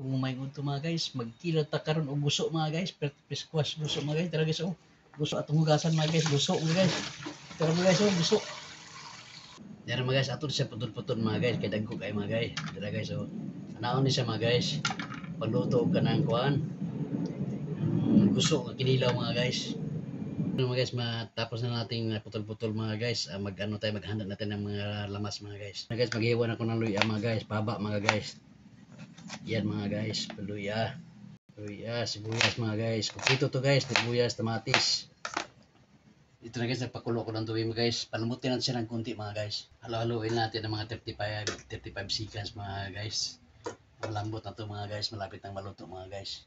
Umay ko to mga guys, magkilo ta karon og guso mga guys, squash guso mga guys, tara guys oh. Guso atong hugasan mga guys, guso mga guys. Tara mga guys oh, guso. Tara mga guys, ato siya putol-putol mga guys, kay dagko kay mga guys. Tara guys oh. Anaon ni siya mga guys. Pagluto og kanang kuan. Guso nga kinilaw mga guys. Mga guys, matapos na nating putol-putol mga guys, mag-ano tayo, maghanda natin ng mga lamas mga guys. Mga guys, maghiwa ako ng luya mga guys, paba mga guys. Yan mga guys, luya. Luya, sibuyas mga guys. Kumpleto to guys, sibuyas, tamatis. Ito na guys, nagpakulo ko ng tubig mga guys. Palamutin natin siya ng kunti mga guys. Halo-haloin natin ng mga 35 seconds mga guys. Malambot na to mga guys, malapit nang maluto mga guys.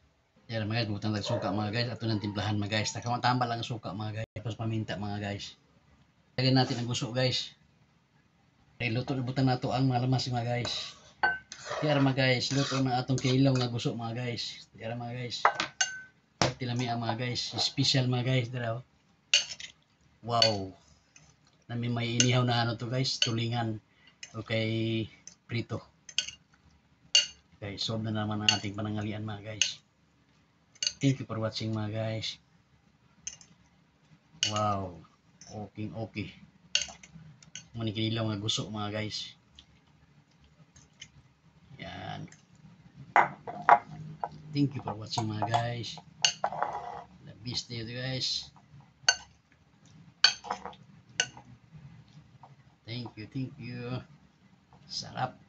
Yan mga guys, butang suka mga guys. Ato ng timplahan mga guys. Tama lang ang suka mga guys. Tapos paminta mga guys. Lagyan natin ang guso guys. Ay luto butang nato ang mga lamas mga guys. Yan mga guys, luto na atong kilaw nga guso mga guys. Yan mga guys. Tilami ang mga guys. Special mga guys dira. Wow. Nami may inihaw na ano to guys, tulingan. Okay, prito. Guys, solve na naman ang ating panangalian mga guys. Thank you for watching mga guys. Wow. Okay. Manikinilaw nga gusto mga guys. Yan. Thank you for watching mga guys. The best day guys. Thank you. Sarap.